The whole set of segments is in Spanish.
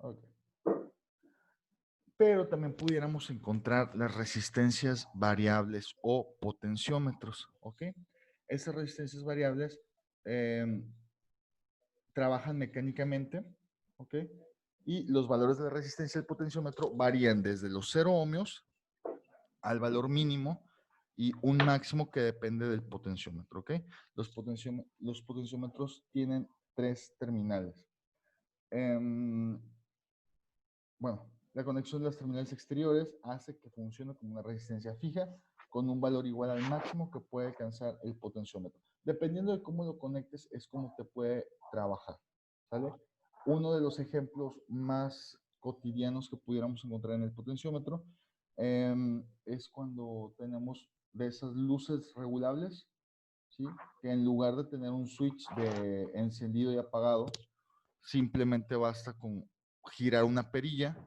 Ok. Pero también pudiéramos encontrar las resistencias variables o potenciómetros, ¿ok? Esas resistencias variables trabajan mecánicamente, ¿ok? Y los valores de la resistencia del potenciómetro varían desde los 0 ohmios al valor mínimo y un máximo que depende del potenciómetro, ¿ok? Los potenciómetros tienen 3 terminales. Bueno, la conexión de las terminales exteriores hace que funcione como una resistencia fija con un valor igual al máximo que puede alcanzar el potenciómetro. Dependiendo de cómo lo conectes, es como te puede trabajar, ¿sale? Uno de los ejemplos más cotidianos que pudiéramos encontrar en el potenciómetro es cuando tenemos de esas luces regulables, ¿sí? Que en lugar de tener un switch de encendido y apagado, simplemente basta con girar una perilla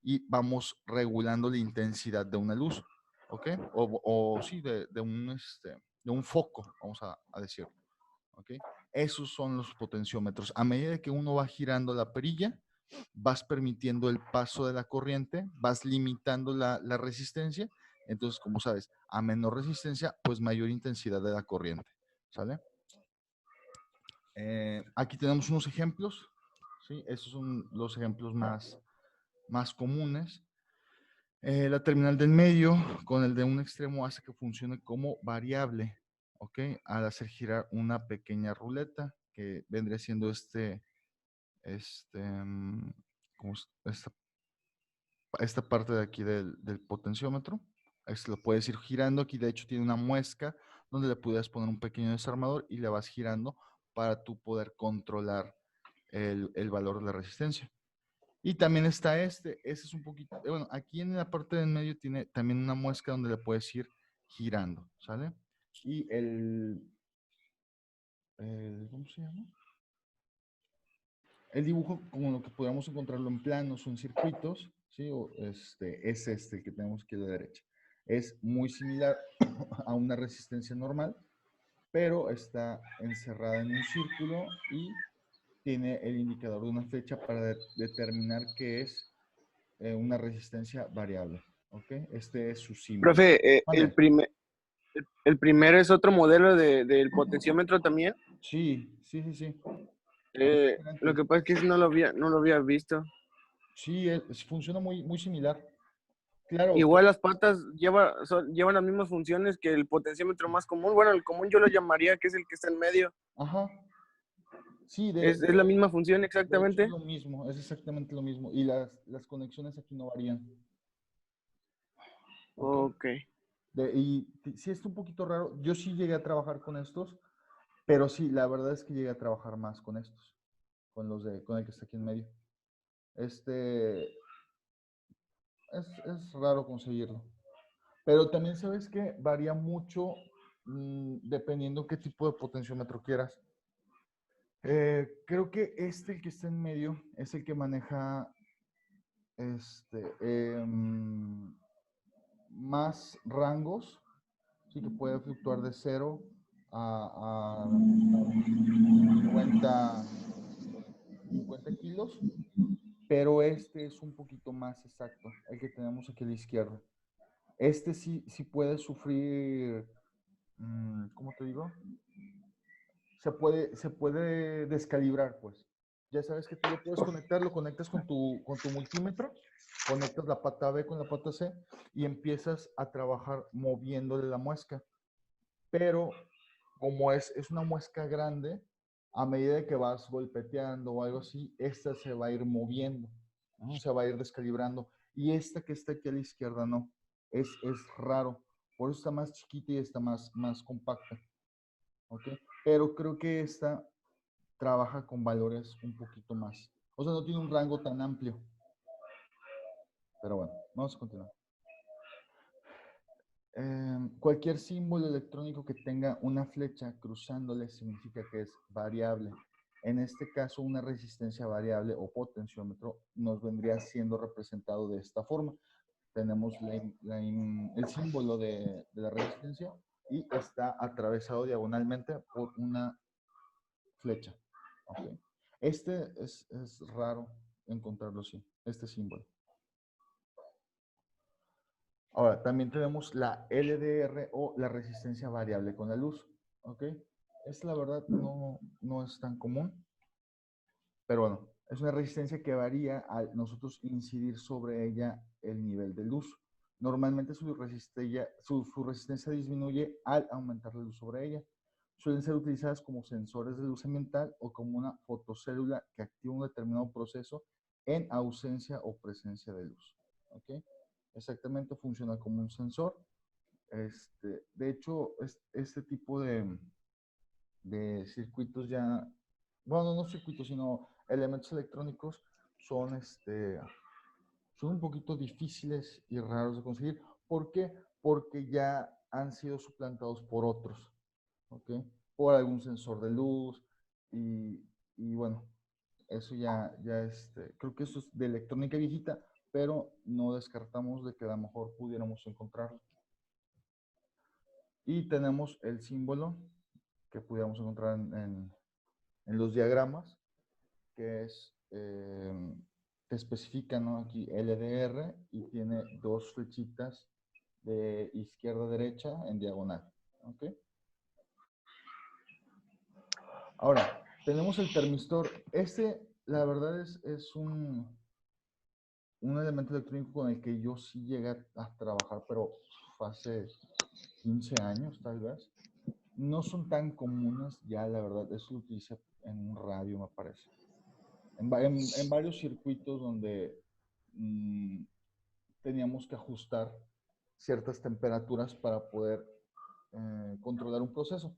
y vamos regulando la intensidad de una luz, ¿ok? O sí, de un foco, vamos a decirlo, ¿ok? Esos son los potenciómetros. A medida que uno va girando la perilla, vas permitiendo el paso de la corriente, vas limitando la resistencia. Entonces, como sabes, a menor resistencia, pues mayor intensidad de la corriente, ¿sale? Aquí tenemos unos ejemplos, ¿sí? Estos son los ejemplos más comunes. La terminal del medio con el de un extremo hace que funcione como variable, ¿ok? Al hacer girar una pequeña ruleta que vendría siendo como esta parte de aquí del potenciómetro. Lo puedes ir girando. Aquí de hecho tiene una muesca donde le puedes poner un pequeño desarmador y le vas girando para tú poder controlar el valor de la resistencia. Y también está ese es un poquito, bueno, aquí en la parte del medio tiene también una muesca donde le puedes ir girando, ¿sale? Y ¿cómo se llama? El dibujo, como lo que podamos encontrarlo en planos o en circuitos, ¿sí? Es el que tenemos aquí a la derecha. Es muy similar a una resistencia normal, pero está encerrada en un círculo y tiene el indicador de una flecha para determinar que es una resistencia variable. ¿Ok? Este es su símbolo. Profe, Vale. el primero es otro modelo del potenciómetro también. Sí, sí, sí, sí. Hay Lo diferentes. que pasa es que ese no lo había visto. Sí, funciona muy similar. Claro, Igual las patas llevan las mismas funciones que el potenciómetro más común. Bueno, el común yo lo llamaría que es el que está en medio. ajá. Sí, Es la misma función de hecho es exactamente. lo mismo, es exactamente lo mismo. Y las conexiones aquí no varían. ¿Ok? Ok. Sí, es un poquito raro. Yo sí llegué a trabajar con estos, pero sí, la verdad es que llegué a trabajar más con estos, con el que está aquí en medio. Este, es raro conseguirlo. Pero también sabes que varía mucho dependiendo qué tipo de potenciómetro quieras. Creo que el que está en medio, es el que maneja este, más rangos, sí que puede fluctuar de 0 a 50 kilos, pero este es un poquito más exacto, el que tenemos aquí a la izquierda. Este sí puede sufrir, ¿cómo te digo? Se puede descalibrar, pues. Ya sabes que tú lo puedes conectar, lo conectas con tu multímetro, conectas la pata B con la pata C y empiezas a trabajar moviéndole la muesca. Pero como es una muesca grande, a medida que vas golpeteando o algo así, esta se va a ir moviendo, ¿no? Se va a ir descalibrando. Y esta que está aquí a la izquierda no, es raro. Por eso está más chiquita y está más compacta. ¿Ok? Pero creo que esta trabaja con valores un poquito más. O sea, no tiene un rango tan amplio. Pero bueno, vamos a continuar. Cualquier símbolo electrónico que tenga una flecha cruzándole significa que es variable. En este caso, una resistencia variable o potenciómetro nos vendría siendo representado de esta forma. Tenemos el símbolo de la resistencia y está atravesado diagonalmente por una flecha. ¿Okay? Este es raro. encontrarlo así, este símbolo. Ahora, también tenemos la LDR o la resistencia variable con la luz. ¿Ok? Esta, la verdad, no es tan común. Pero bueno, es una resistencia que varía al nosotros incidir sobre ella el nivel de luz. Normalmente su resistencia disminuye al aumentar la luz sobre ella. Suelen ser utilizadas como sensores de luz ambiental o como una fotocélula que activa un determinado proceso en ausencia o presencia de luz. ¿Ok? Exactamente, funciona como un sensor. De hecho, este tipo de circuitos ya, bueno, no circuitos, sino elementos electrónicos son, son un poquito difíciles y raros de conseguir. ¿Por qué? Porque ya han sido suplantados por otros, ¿ok? Por algún sensor de luz y bueno, eso creo que eso es de electrónica viejita, pero no descartamos de que a lo mejor pudiéramos encontrarlo. Y tenemos el símbolo que pudiéramos encontrar en los diagramas, que es, te especifica, ¿no? Aquí LDR y tiene dos flechitas de izquierda a derecha en diagonal. ¿Ok? Ahora, tenemos el termistor. La verdad, es un elemento electrónico con el que yo sí llegué a trabajar, pero hace 15 años tal vez. No son tan comunes ya, la verdad. Eso lo utiliza en un radio, me parece. En varios circuitos donde teníamos que ajustar ciertas temperaturas para poder controlar un proceso.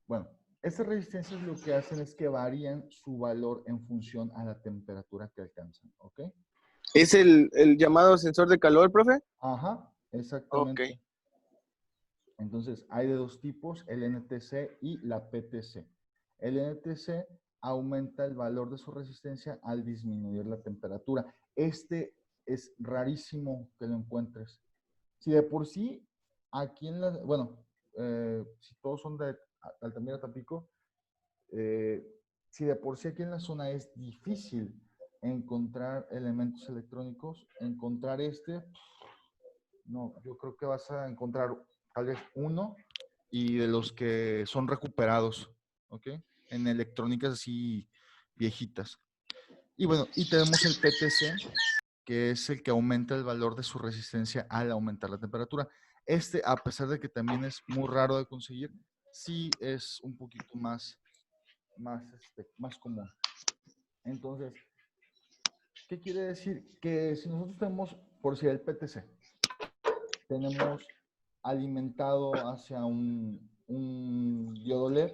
Bueno, estas resistencias lo que hacen es que varían su valor en función a la temperatura que alcanzan, ¿ok? ¿Es el llamado sensor de calor, profe? Ajá, Ok. exactamente. Entonces, hay de dos tipos, el NTC y la PTC. El NTC aumenta el valor de su resistencia al disminuir la temperatura. Este es rarísimo que lo encuentres. Si de por sí, aquí en la, bueno, si todos son de Altamira, Tampico, eh, si de por sí aquí en la zona es difícil encontrar elementos electrónicos, encontrar no, yo creo que vas a encontrar tal vez uno y de los que son recuperados, ¿ok? En electrónicas así viejitas. Y bueno, y tenemos el PTC, que es el que aumenta el valor de su resistencia al aumentar la temperatura. A pesar de que también es muy raro de conseguir, sí es un poquito más común. Entonces, ¿qué quiere decir? Que si nosotros tenemos, por si el PTC, tenemos alimentado hacia un diodo LED,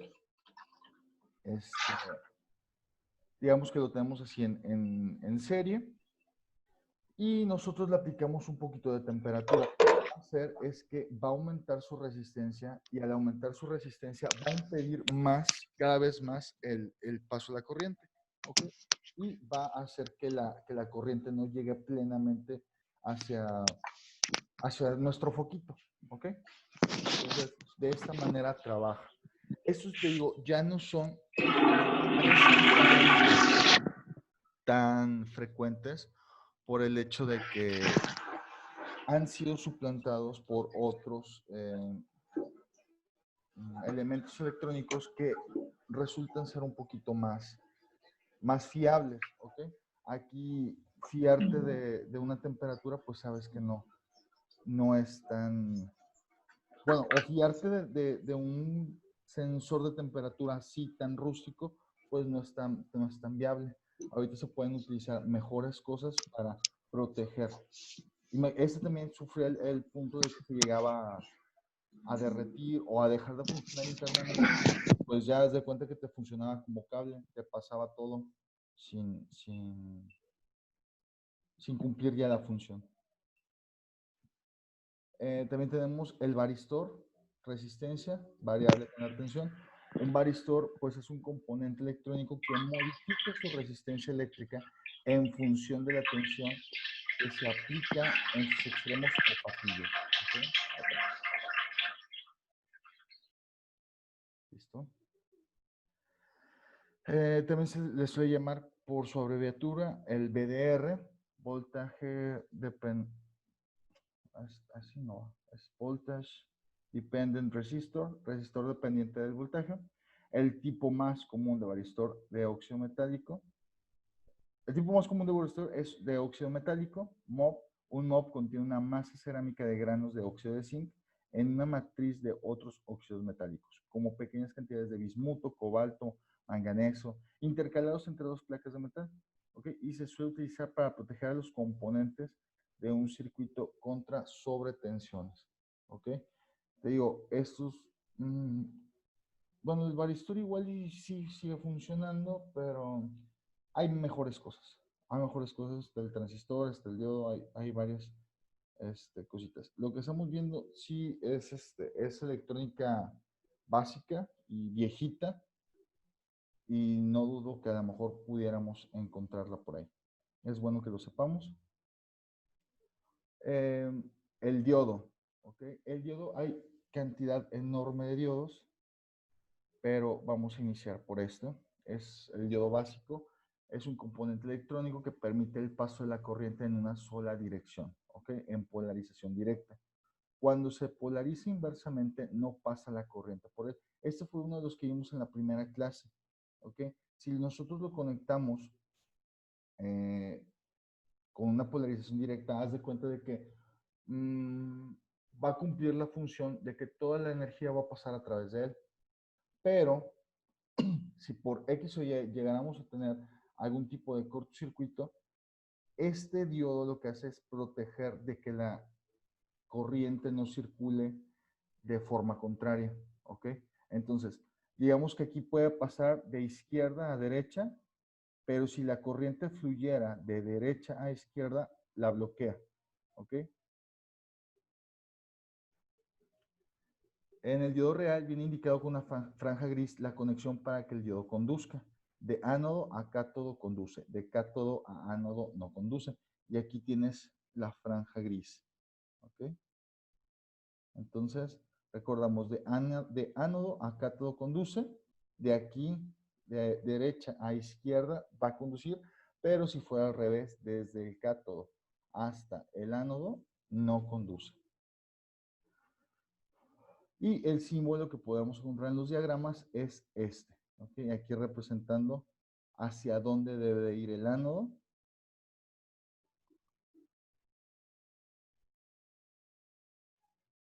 digamos que lo tenemos así en serie, y nosotros le aplicamos un poquito de temperatura. Lo que va a hacer es que va a aumentar su resistencia y al aumentar su resistencia va a impedir cada vez más el paso de la corriente. ¿Okay? Y va a hacer que la corriente no llegue plenamente hacia nuestro foquito. ¿Ok? Entonces, de esta manera trabaja. Estos, te digo, ya no son tan frecuentes por el hecho de que han sido suplantados por otros elementos electrónicos que resultan ser un poquito más fiables, ¿ok? Aquí, fiarte de una temperatura, pues sabes que no es tan, bueno, o fiarte de un sensor de temperatura así tan rústico, pues no es tan viable. Ahorita se pueden utilizar mejores cosas para proteger. Este también sufrió el punto de que se llegaba a derretir o a dejar de funcionar internamente, pues ya das de cuenta que te funcionaba como cable, te pasaba todo sin, sin, sin cumplir ya la función. También tenemos el varistor, resistencia, variable con la tensión. Un varistor, pues es un componente electrónico que modifica su resistencia eléctrica en función de la tensión que se aplica en sus extremos o patillas. ¿Okay? ¿Listo? También se le suele llamar por su abreviatura, el VDR, voltaje depend, así no, es voltage dependent resistor, resistor dependiente del voltaje, el tipo más común de varistor de óxido metálico. El tipo más común de varistor es de óxido metálico, MOB. Un MOB contiene una masa cerámica de granos de óxido de zinc en una matriz de otros óxidos metálicos, como pequeñas cantidades de bismuto, cobalto, manganeso, intercalados entre dos placas de metal. ¿Okay? Y se suele utilizar para proteger a los componentes de un circuito contra sobretensiones. ¿Okay? Te digo, estos, bueno, el varistor igual y sí sigue funcionando, pero hay mejores cosas. Hay mejores cosas, está el transistor, está el diodo, hay varias cositas. Lo que estamos viendo sí es electrónica básica y viejita, y no dudo que a lo mejor pudiéramos encontrarla por ahí. Es bueno que lo sepamos. Eh, el diodo, ¿ok? El diodo, hay cantidad enorme de diodos, pero vamos a iniciar por esto. Es el diodo básico. Es un componente electrónico que permite el paso de la corriente en una sola dirección, ¿ok? En polarización directa. Cuando se polariza inversamente, no pasa la corriente por él. Este fue uno de los que vimos en la primera clase, ¿ok? Si nosotros lo conectamos eh, con una polarización directa, haz de cuenta de que va a cumplir la función de que toda la energía va a pasar a través de él. Pero si por X o Y llegáramos a tener algún tipo de cortocircuito, este diodo lo que hace es proteger de que la corriente no circule de forma contraria, ¿ok? Entonces, digamos que aquí puede pasar de izquierda a derecha, pero si la corriente fluyera de derecha a izquierda, la bloquea, ¿ok? En el diodo real viene indicado con una franja gris la conexión para que el diodo conduzca. De ánodo a cátodo conduce, de cátodo a ánodo no conduce. Y aquí tienes la franja gris, ¿ok? Entonces, recordamos, de ánodo a cátodo conduce, de aquí, de derecha a izquierda, va a conducir, pero si fuera al revés, desde el cátodo hasta el ánodo, no conduce. Y el símbolo que podemos encontrar en los diagramas es este, ¿okay? Aquí representando hacia dónde debe de ir el ánodo.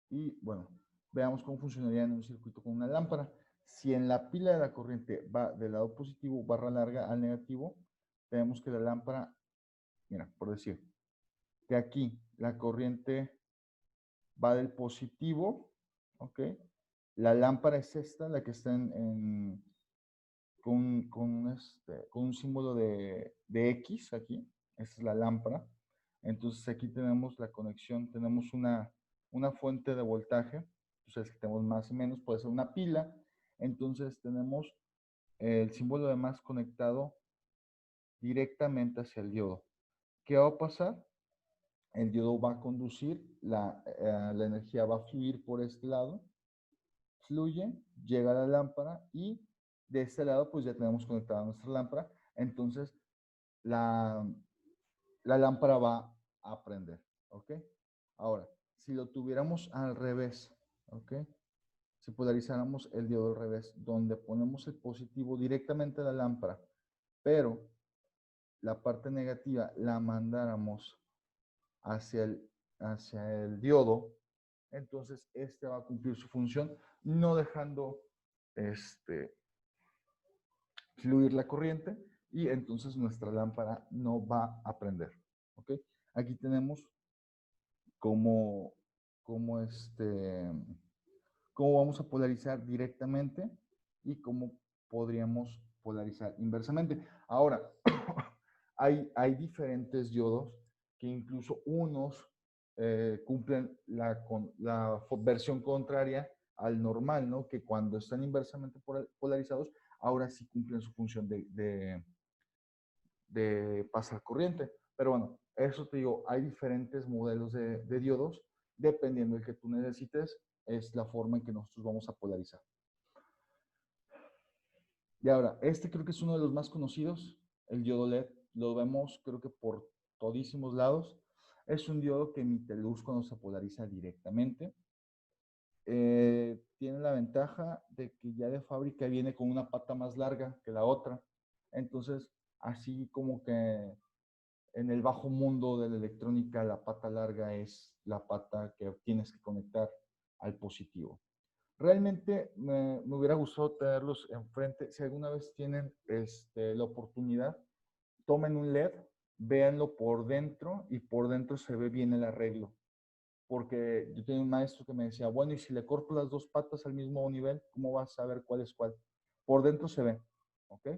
Y bueno, veamos cómo funcionaría en un circuito con una lámpara. Si en la pila de la corriente va del lado positivo, barra larga, al negativo, tenemos que la lámpara, mira, por decir, que aquí la corriente va del positivo, ¿ok? La lámpara es esta, la que está con un símbolo de X aquí. Esta es la lámpara. Entonces aquí tenemos la conexión, tenemos una fuente de voltaje. Entonces que tenemos más y menos, puede ser una pila. Entonces tenemos el símbolo de más conectado directamente hacia el diodo. ¿Qué va a pasar? El diodo va a conducir, la energía va a fluir por este lado, fluye, llega a la lámpara y de este lado pues ya tenemos conectada nuestra lámpara. Entonces la, la lámpara va a prender, ¿ok? Ahora, si lo tuviéramos al revés, ¿ok? Si polarizáramos el diodo al revés, donde ponemos el positivo directamente a la lámpara, pero la parte negativa la mandáramos hacia hacia el diodo, entonces este va a cumplir su función, no dejando fluir la corriente, y entonces nuestra lámpara no va a prender. ¿Ok? Aquí tenemos cómo, cómo, cómo vamos a polarizar directamente y cómo podríamos polarizar inversamente. Ahora, hay diferentes diodos que incluso unos cumplen la versión contraria al normal, ¿no? Que cuando están inversamente polarizados, ahora sí cumplen su función de pasar corriente. Pero bueno, eso te digo, hay diferentes modelos de diodos, dependiendo del que tú necesites, es la forma en que nosotros vamos a polarizar. Y ahora, este creo que es uno de los más conocidos, El diodo LED lo vemos creo que por todísimos lados. Es un diodo que emite luz cuando se polariza directamente. Tiene la ventaja de que ya de fábrica viene con una pata más larga que la otra. Entonces, así como que en el bajo mundo de la electrónica, la pata larga es la pata que tienes que conectar al positivo. Realmente me hubiera gustado tenerlos enfrente. Si alguna vez tienen la oportunidad, tomen un LED, véanlo por dentro y por dentro se ve bien el arreglo. Porque yo tenía un maestro que me decía, bueno, y si le corto las dos patas al mismo nivel, ¿cómo vas a saber cuál es cuál? Por dentro se ve, ¿ok?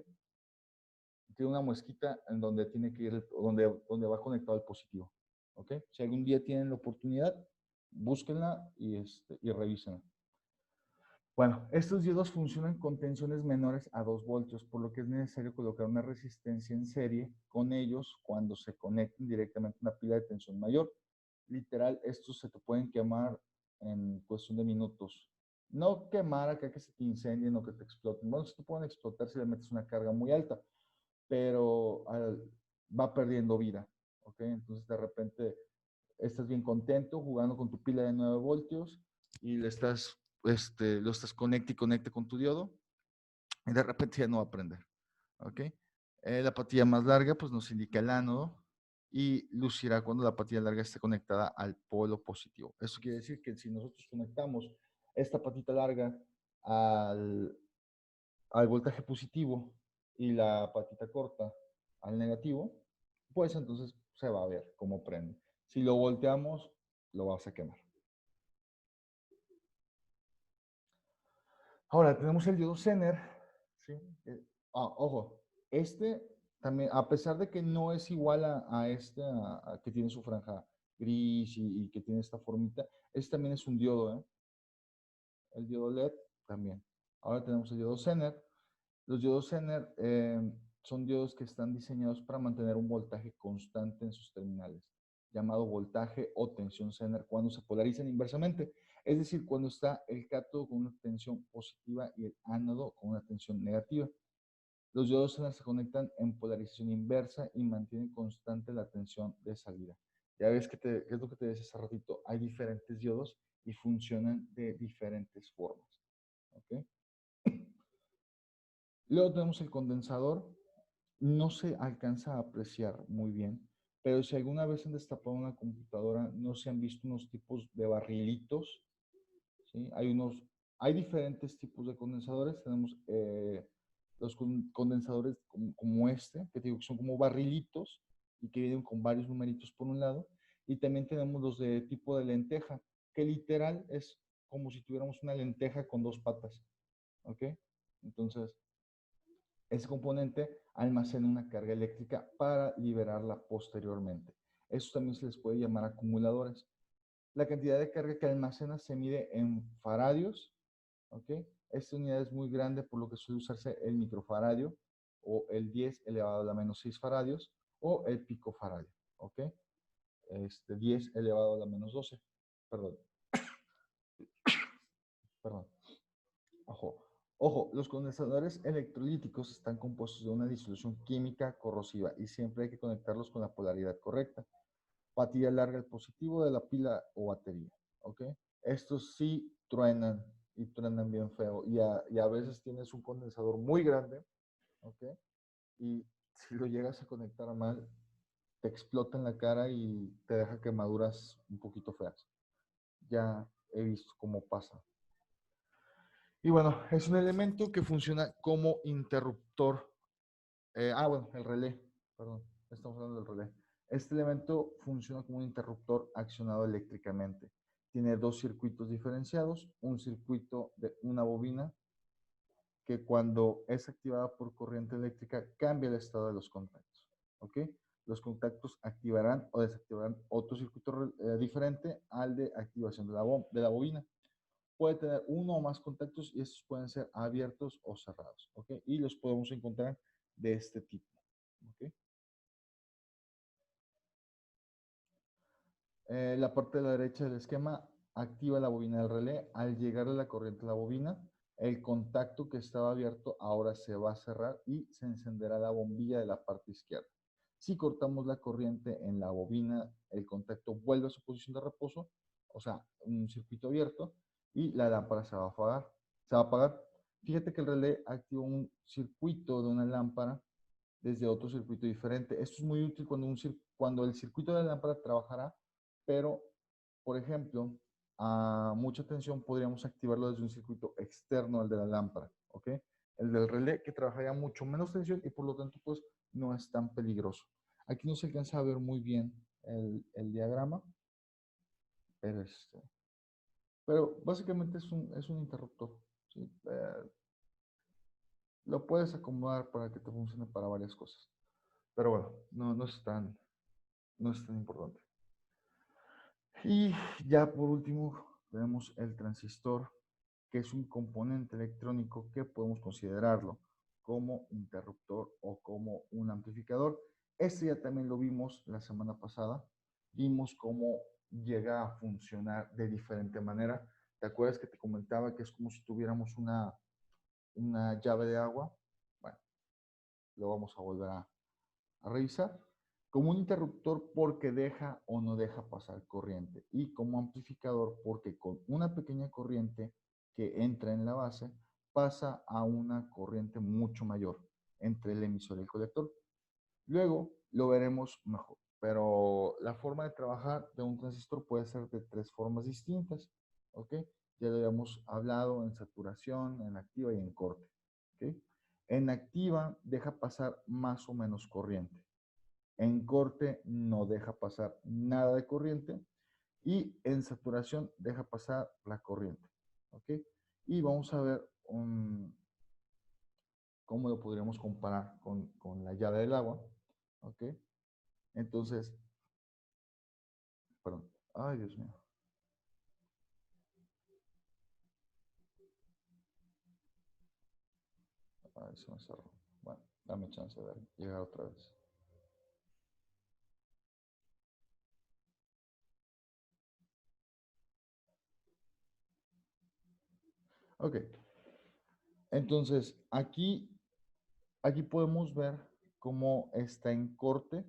Tiene una muesquita en donde tiene que ir, donde va conectado el positivo, ¿ok? Si algún día tienen la oportunidad, búsquenla y revísenla. Bueno, estos diodos funcionan con tensiones menores a 2 voltios, por lo que es necesario colocar una resistencia en serie con ellos cuando se conecten directamente a una pila de tensión mayor. Literal, estos se te pueden quemar en cuestión de minutos. No quemar acá que se te incendien o que te exploten. Bueno, se te pueden explotar si le metes una carga muy alta, pero va perdiendo vida, ¿ok? Entonces de repente estás bien contento jugando con tu pila de 9 voltios y lo estás conecte y conecte con tu diodo y de repente ya no va a prender, ¿ok? La patilla más larga pues nos indica el ánodo y lucirá cuando la patilla larga esté conectada al polo positivo. Eso quiere decir que si nosotros conectamos esta patita larga al, al voltaje positivo y la patita corta al negativo, pues entonces se va a ver cómo prende. Si lo volteamos, lo vas a quemar. Ahora tenemos el diodo Zener. ¿Sí? Ojo, este también, a pesar de que no es igual a que tiene su franja gris y que tiene esta formita, este también es un diodo, ¿eh? El diodo LED también. Ahora tenemos el diodo Zener. Los diodos Zener son diodos que están diseñados para mantener un voltaje constante en sus terminales, llamado voltaje o tensión Zener, cuando se polarizan inversamente. Es decir, cuando está el cátodo con una tensión positiva y el ánodo con una tensión negativa. Los diodos Zener se conectan en polarización inversa y mantienen constante la tensión de salida. Ya ves que es lo que te decía hace ratito, hay diferentes diodos y funcionan de diferentes formas. ¿Okay? Luego tenemos el condensador. No se alcanza a apreciar muy bien, pero si alguna vez han destapado una computadora, no se han visto unos tipos de barrilitos, ¿sí? Hay diferentes tipos de condensadores. Tenemos los condensadores como este, que digo que son como barrilitos y que vienen con varios numeritos por un lado. Y también tenemos los de tipo de lenteja, que literal es como si tuviéramos una lenteja con dos patas, ¿ok? Entonces, ese componente almacena una carga eléctrica para liberarla posteriormente. Eso también se les puede llamar acumuladores. La cantidad de carga que almacena se mide en faradios, ¿ok? Esta unidad es muy grande, por lo que suele usarse el microfaradio o el 10 elevado a la menos 6 faradios o el picofaradio, ¿ok? 10 elevado a la menos 12, perdón, perdón. Ojo, ojo, los condensadores electrolíticos están compuestos de una disolución química corrosiva y siempre hay que conectarlos con la polaridad correcta. Patilla larga el positivo de la pila o batería, ¿ok? Estos sí truenan y truenan bien feo y a veces tienes un condensador muy grande, ¿ok? Y si lo llegas a conectar mal, te explota en la cara y te deja quemaduras un poquito feas. Ya he visto cómo pasa. Y bueno, es un elemento que funciona como interruptor. Bueno, el relé, perdón, estamos hablando del relé. Este elemento funciona como un interruptor accionado eléctricamente. Tiene dos circuitos diferenciados, un circuito de una bobina que cuando es activada por corriente eléctrica cambia el estado de los contactos. ¿Ok? Los contactos activarán o desactivarán otro circuito diferente al de activación de la bobina. Puede tener uno o más contactos y estos pueden ser abiertos o cerrados. ¿Ok? Y los podemos encontrar de este tipo. ¿Ok? La parte de la derecha del esquema activa la bobina del relé. Al llegar a la corriente a la bobina, el contacto que estaba abierto ahora se va a cerrar y se encenderá la bombilla de la parte izquierda. Si cortamos la corriente en la bobina, el contacto vuelve a su posición de reposo, o sea, un circuito abierto, y la lámpara se va a apagar. Se va a apagar. Fíjate que el relé activa un circuito de una lámpara desde otro circuito diferente. Esto es muy útil cuando el circuito de la lámpara trabajará, pero, por ejemplo, a mucha tensión podríamos activarlo desde un circuito externo al de la lámpara, ¿ok? El del relé que trabajaría mucho menos tensión y por lo tanto pues no es tan peligroso. Aquí no se alcanza a ver muy bien el diagrama, pero básicamente es un interruptor, ¿sí? Lo puedes acomodar para que te funcione para varias cosas. Pero bueno, no es tan importante. Y ya por último tenemos el transistor, que es un componente electrónico que podemos considerarlo como interruptor o como un amplificador. Este ya también lo vimos la semana pasada. Vimos cómo llega a funcionar de diferente manera. ¿Te acuerdas que te comentaba que es como si tuviéramos una llave de agua? Bueno, lo vamos a volver a revisar. Como un interruptor porque deja o no deja pasar corriente, y como amplificador porque con una pequeña corriente que entra en la base pasa a una corriente mucho mayor entre el emisor y el colector. Luego lo veremos mejor, pero la forma de trabajar de un transistor puede ser de tres formas distintas, ¿ok? Ya lo habíamos hablado en saturación, en activa y en corte, ¿ok? En activa deja pasar más o menos corriente. En corte no deja pasar nada de corriente y en saturación deja pasar la corriente, ¿ok? Y vamos a ver cómo lo podríamos comparar con la llave del agua, ¿ok? Entonces, perdón, ay Dios mío. Ay, se me cerró. Bueno, dame chance de llegar otra vez. Ok, entonces aquí podemos ver cómo está en corte.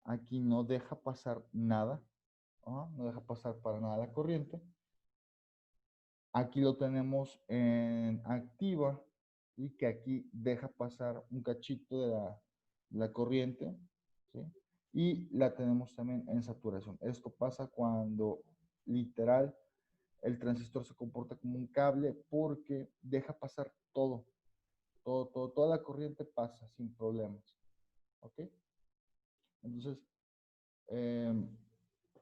Aquí no deja pasar nada. No deja pasar para nada la corriente. Aquí lo tenemos en activa y que aquí deja pasar un cachito de la corriente, ¿sí? Y la tenemos también en saturación. Esto pasa cuando literal el transistor se comporta como un cable porque deja pasar toda la corriente pasa sin problemas, ¿ok? Entonces,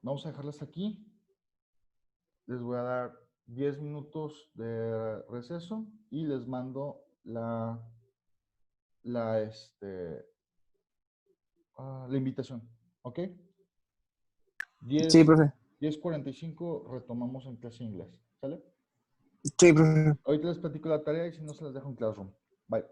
vamos a dejarlas aquí. Les voy a dar 10 minutos de receso y les mando la invitación, ¿ok? Sí, profe. 10:45 retomamos en clase de inglés, ¿sale? Sí, profe. Ahorita les platico la tarea y si no se las dejo en Classroom. Bye.